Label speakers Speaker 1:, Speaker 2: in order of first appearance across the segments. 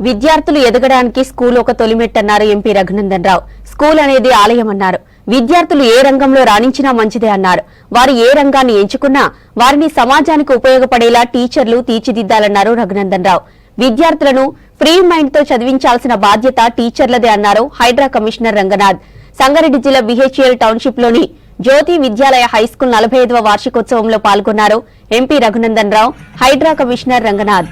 Speaker 1: విద్యార్థులు ఎదగడానికి స్కూల్ ఒక తొలిమెట్టన్నారు ఎంపీ రఘునందన్ రావు. స్కూల్ అనేది ఆలయమన్నారు. విద్యార్థులు ఏ రంగంలో రాణించినా మంచిదే అన్నారు. వారు ఏ రంగాన్ని ఎంచుకున్నా వారిని సమాజానికి ఉపయోగపడేలా టీచర్లు తీర్చిదిద్దాలన్నారు రఘునందన్ రావు. విద్యార్థులను ఫ్రీ మైండ్ తో చదివించాల్సిన బాధ్యత టీచర్లదే అన్నారు హైడ్రా కమిషనర్ రంగనాథ్. సంగారెడ్డి జిల్లా బిహెచ్ఎల్ టౌన్షిప్ లోని జ్యోతి విద్యాలయ హైస్కూల్ 45వ వార్షికోత్సవంలో పాల్గొన్నారు MP Raghunandan Rao, HYDRAA commissioner Ranganath.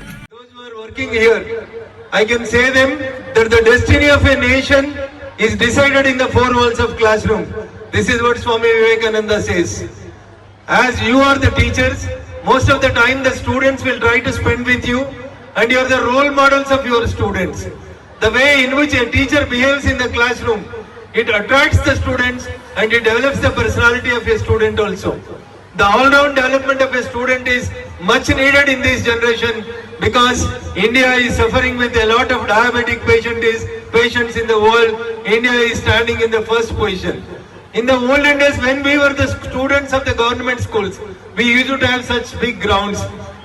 Speaker 2: I can say them that the destiny of a nation is decided in the four walls of classroom. This is what Swami Vivekananda says. As you are the teachers, most of the time the students will try to spend with you, and you are the role models of your students. The way in which a teacher behaves in the classroom, it attracts the students and it develops the personality of a student also. The all-round development of a student is much needed in this generation because India is suffering with a lot of diabetic patients in the world. India is standing in the first position. In the olden days, when we were the students of the government schools, we used to have such big grounds.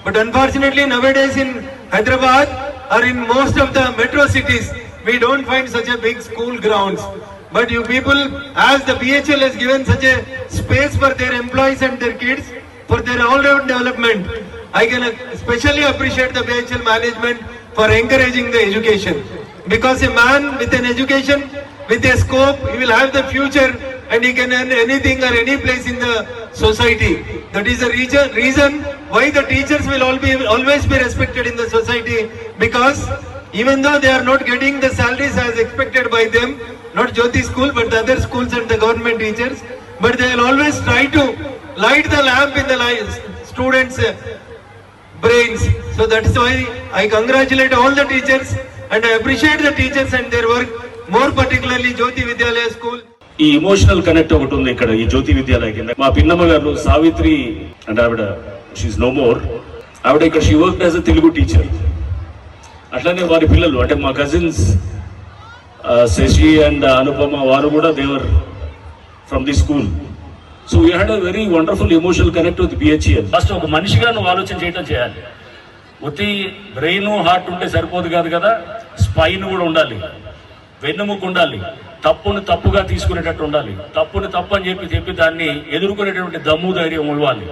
Speaker 2: But unfortunately, nowadays in Hyderabad or in most of the metro cities, we don't find such a big school grounds. But you people, as the BHL has given such a space for their employees and their kids, for their all-round development, I can especially appreciate the BHL management for encouraging the education. Because a man with an education, with a scope, he will have the future and he can earn anything or any place in the society. That is the reason why the teachers will always be respected in the society, because even though they are not getting the salaries as expected by them, not Jyoti school but the other schools and the government teachers, but they will always try to light the lamp in the students' brains. So that is why I congratulate all the teachers and I appreciate the teachers and their work, more particularly Jyoti Vidyalaya school.
Speaker 3: ఈ emotional connect ఒకటి ఉంది ఇక్కడ ఈ జ్యోతి విద్యాలయ కింద. మా పిన్నమ్మ గారు సావిత్రి అంటే ఆవిడ షీఈ్ నో మోర్, ఆవిడ ఇక్కడ she work as a Telugu teacher. అట్లానే వారి పిల్లలు అంటే మా కజిన్స్ శశి అండ్ అనుపమ, వారు కూడా they were from the school. So we had a very wonderful emotional connect with BHEL. First ఒక మనిషిగా నువ్వు ఆలోచన చేయటం చేయాలి. ఒత్తి బ్రెయిన్ హార్ట్ ఉంటే సరిపోదు కాదు కదా, స్పైన్ కూడా ఉండాలి, వెన్నుముకు ఉండాలి, తప్పును తప్పుగా తీసుకునేటట్టు ఉండాలి, తప్పుని తప్పు అని చెప్పి దాన్ని ఎదుర్కొనేటటువంటి దమ్ము ధైర్యం ఇవ్వాలి.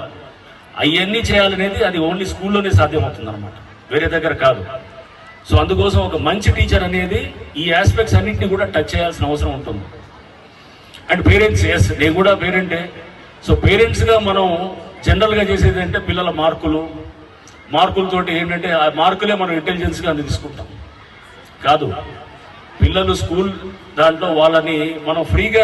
Speaker 3: అవన్నీ చేయాలనేది అది ఓన్లీ స్కూల్లోనే సాధ్యమవుతుంది అనమాట, వేరే దగ్గర కాదు. సో అందుకోసం ఒక మంచి టీచర్ అనేది ఈ ఆస్పెక్ట్స్ అన్నింటినీ కూడా టచ్ చేయాల్సిన అవసరం ఉంటుంది. అండ్ పేరెంట్స్, ఎస్ నేను కూడా పేరెంటే. సో పేరెంట్స్గా మనం జనరల్గా చేసేది అంటే పిల్లల మార్కులతోటి ఏంటంటే ఆ మార్కులే మనం ఇంటెలిజెన్స్గా తీసుకుంటాం కాదు. పిల్లలు స్కూల్ దాంట్లో వాళ్ళని మనం ఫ్రీగా